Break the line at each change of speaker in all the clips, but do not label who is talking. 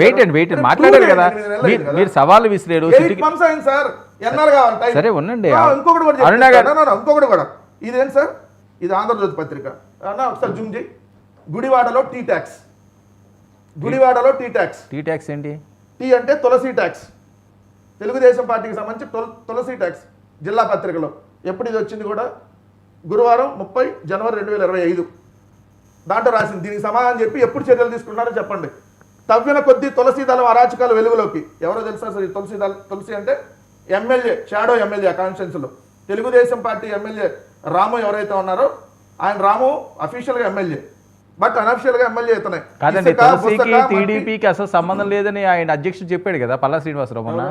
wait and wait మాట్లాడారు కదా మీరు సవాలు విసిరారు సరే ఉండండి
ఇంకొకటి కూడా ఇదేంటి సార్ ఇది ఆంధ్రజ్యోతి పత్రిక ఒకసారి జూమ్ చేయి గుడివాడలో టీ ట్యాక్స్ గుడివాడలో టీ ట్యాక్స్
ఏంటి
టీ అంటే తులసి ట్యాక్స్ తెలుగుదేశం పార్టీకి సంబంధించి తులసి ట్యాక్స్ జిల్లా పత్రికలో ఎప్పుడు ఇది వచ్చింది కూడా గురువారం 30 జనవరి 2025 దాంట్లో రాసింది దీనికి సమాధానం చెప్పి ఎప్పుడు చర్యలు తీసుకున్నారో చెప్పండి తవ్విన కొద్దీ తులసి దళం అరాచకాలు వెలుగులోకి ఎవరో తెలుసా సార్ ఈ తులసి అంటే ఎమ్మెల్యే షాడో ఎమ్మెల్యే కాన్స్టిట్యున్సీలో తెలుగుదేశం పార్టీ ఎమ్మెల్యే రాము ఎవరైతే ఉన్నారో ఆయన రాము అఫీషియల్గా ఎమ్మెల్యే బట్ అనఫిషియల్ గా ఎమ్మెల్యే అవుతున్నాయి
కాదండి తులసికి టీడీపీకి అసలు సంబంధం లేదని ఆయన అధ్యక్షుడు చెప్పాడు కదా పల్లా శ్రీనివాసరావు మొన్న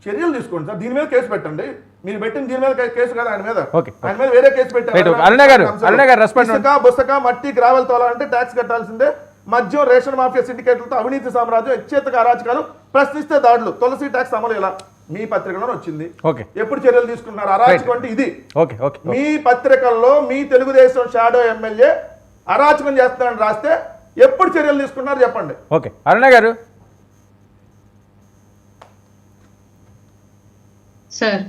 చర్యలు తీసుకోండి సార్ దీని మీద కేసు పెట్టండి మీరు పెట్టిన దీని మీద కేసు కదా ఆయన మీద వేరే కేసు పెట్టారు బుస్తక మట్టి గ్రావెల్ తోలాలంటే ట్యాక్స్ కట్టాల్సిందే మద్యం రేషన్ మాఫియా సిండికేట్లతో అవినీతి సామ్రాజ్యం ఎచ్చేతగా అరాచకాలు ప్రశ్నిస్తే దాడులు తులసి ట్యాక్స్ అమలు ఇలా మీ పత్రికలో వచ్చింది ఎప్పుడు చర్యలు తీసుకున్నారు అరాచకం అంటే ఇది మీ పత్రికల్లో మీ తెలుగుదేశం షాడో ఎమ్మెల్యే అరాచకం చేస్తానని రాస్తే ఎప్పుడు చర్యలు తీసుకున్నారు చెప్పండి
ఓకే అరుణ గారు
సార్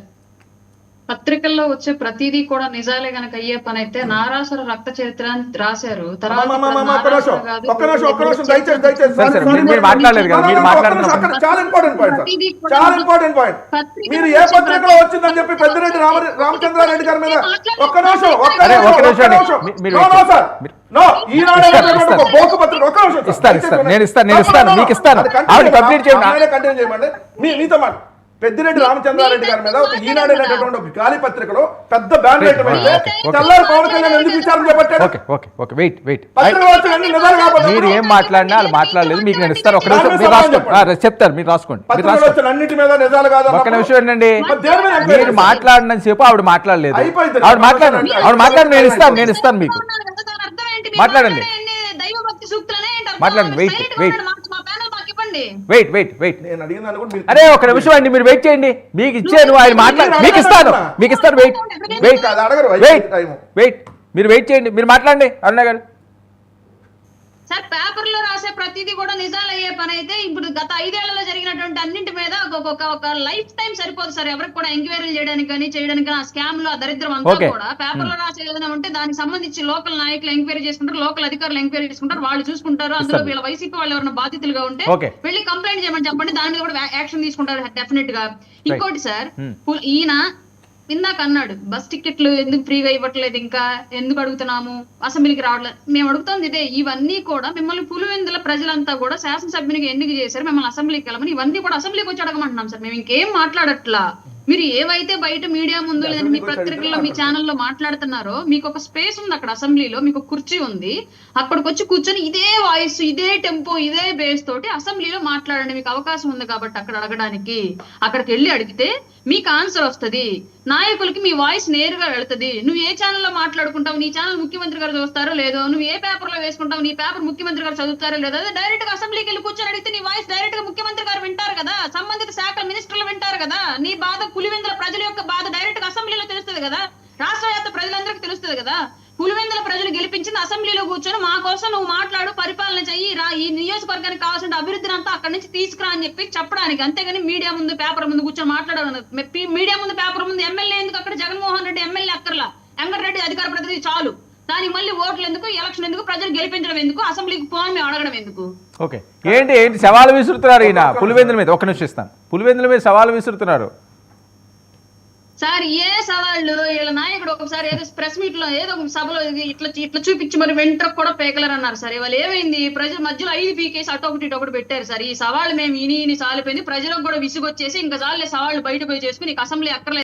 పత్రికల్లో వచ్చే ప్రతిదీ కూడా నిజాలే గనక అయ్యే పని అయితే నారాసుర రక్త చరిత్ర రాశారు
మీరు ఏ పత్రికలో వచ్చిందని చెప్పి పెద్దిరెడ్డి రామచంద్రారెడ్డి గారి మీద ఒక్క నిమిషం కంటిన్యూ చేయమండి మీతో మాట పెద్దిరెడ్డి రామచంద్రారెడ్డి గారి మీద ఒక ఈనాడు అనేటటువంటి ఒక గాలి పత్రికలో పెద్ద బ్యాన్ వేయటం అయితే తెల్లారి పవన్ కళ్యాణ్ ఎందుకు విచారణ చేపట్టాడు
మీరు ఏం మాట్లాడినా వాళ్ళు మాట్లాడలేదు మీకు నేను ఇస్తాను ఒక నిమిషం చెప్తారు మీరు రాసుకోండి
అన్నింటి మీద నిజాలు కాదు
ఒక నిమిషం ఏంటండి మీరు మాట్లాడిన సేపు ఆవిడ మాట్లాడలేదు ఆవిడ మాట్లాడి నేను ఇస్తాను మీకు మాట్లాడండి మాట్లాడండి వెయిట్ అరే ఒక నిమిషం అండి మీరు వెయిట్ చేయండి మీకు ఇచ్చాను ఆయన మాట్లాడి మీకు ఇస్తాను వెయిట్ మీరు వెయిట్ చేయండి మీరు మాట్లాడండి అరుణ గారు
సార్ పేపర్ లో రాసే ప్రతిదీ కూడా నిజాలు అయ్యే పని అయితే ఇప్పుడు గత 5 ఏళ్లలో జరిగినటువంటి అన్నింటి మీద ఒక లైఫ్ టైం సరిపోదు సార్ ఎవరికి కూడా ఎంక్వైరీ చేయడానికి కానీ ఆ స్కామ్ లో ఆ దరిద్రం అంతా కూడా పేపర్ లో రాసే ఏదైనా ఉంటే దానికి సంబంధించి లోకల్ నాయకులు ఎంక్వైరీ చేసుకుంటారు లోకల్ అధికారులు ఎంక్వైరీ చేసుకుంటారు వాళ్ళు చూసుకుంటారు అందులో వీళ్ళ వైసీపీ వాళ్ళు ఎవరైనా బాధితులుగా ఉంటే వెళ్ళి కంప్లైంట్ చేయమని చెప్పండి దాని మీద కూడా యాక్షన్ తీసుకుంటారు డెఫినెట్ గా ఇంకోటి సార్ ఈయన ఇందాక అన్నాడు బస్ టికెట్లు ఎందుకు ఫ్రీగా ఇవ్వట్లేదు ఇంకా ఎందుకు అడుగుతున్నాము అసెంబ్లీకి రావట్లేదు మేము అడుగుతుంది ఇదే ఇవన్నీ కూడా మిమ్మల్ని పులివెందుల ప్రజలంతా కూడా శాసనసభ్యునికి ఎన్నిక చేశారు మిమ్మల్ని అసెంబ్లీకి వెళ్ళమని ఇవన్నీ కూడా అసెంబ్లీకి వచ్చి అడగమంటున్నాం సార్ మేము ఇంకేం మాట్లాడట్లా మీరు ఏవైతే బయట మీడియా ముందు లేదని మీ పత్రికల్లో మీ ఛానల్లో మాట్లాడుతున్నారో మీకు ఒక స్పేస్ ఉంది అక్కడ అసెంబ్లీలో మీకు కుర్చీ ఉంది అక్కడికి వచ్చి కూర్చొని ఇదే వాయిస్ ఇదే టెంపో ఇదే బేస్ తోటి అసెంబ్లీలో మాట్లాడండి మీకు అవకాశం ఉంది కాబట్టి అక్కడ అడగడానికి అక్కడికి వెళ్ళి అడిగితే మీకు ఆన్సర్ వస్తుంది నాయకులకి మీ వాయిస్ నేరుగా వెళ్తుంది నువ్వు ఏ ఛానల్లో మాట్లాడుకుంటావు నీ ఛానల్ ముఖ్యమంత్రి గారు చూస్తారో లేదో నువ్వు ఏ పేపర్ లో వేసుకుంటావు నీ పేపర్ ముఖ్యమంత్రి గారు చదువుతారో లేదో డైరెక్ట్ గా అసెంబ్లీకి వెళ్ళి కూర్చొని అడిగితే నీ వాయిస్ డైరెక్ట్ గా ముఖ్యమంత్రి గారు వింటారు కదా సంబంధిత శాఖల మినిస్టర్లు వింటారు కదా నీ బాధ పులివెందుల ప్రజల యొక్క బాధ డైరెక్ట్ గా అసెంబ్లీలో తెలుస్తుంది కదా రాష్ట్ర వ్యాప్త ప్రజలందరికీ తెలుస్తుంది కదా పులివెందుల ప్రజలు గెలిపించింది అసెంబ్లీలో కూర్చొని మా కోసం నువ్వు మాట్లాడు పరిపాలన చెయ్యి ఈ నియోజకవర్గానికి కావాల్సిన అభివృద్ధిని అంతా అక్కడి నుంచి తీసుకురా అని చెప్పి చెప్పడానికి అంతేగాని మీడియా ముందు పేపర్ ముందు కూర్చొని మాట్లాడాలి మీడియా ముందు పేపర్ ముందు ఎమ్మెల్యే ఎందుకు అక్కడ జగన్మోహన్ రెడ్డి ఎమ్మెల్యే అక్కర్లా వెంకటరెడ్డి అధికార ప్రతినిధి చాలు దానికి మళ్ళీ ఓట్లు ఎందుకు ఎలక్షన్ ఎందుకు ప్రజలు గెలిపించడం ఎందుకు అసెంబ్లీకి పోని మేము అడగడం ఎందుకు
ఓకే ఏంటి సవాలు విసురుతున్నారు ఈయన పులివెందుల మీద ఒక నిమిషం ఇస్తాను పులివెందుల మీద సవాలు విసురుతున్నారు
సార్ ఏ సవాళ్ళు వీళ్ళ నాయకుడు ఒకసారి ఏదో ప్రెస్ మీట్ లో ఏదో సభలో ఇట్లా చూపించి మరి వెంట్రకు కూడా పేకలరు అన్నారు సార్ ఇవాళ ఏమైంది ప్రజల మధ్యలో 5 పీకేసి అటొకటి పెట్టారు సార్ ఈ సవాళ్ళు మేము ఇని సాలిపోయింది ప్రజలకు కూడా విసుగొచ్చేసి ఇంకా చాలే సవాళ్ళు బయట పోయి చేసుకుని అసెంబ్లీ అక్కర్లేదు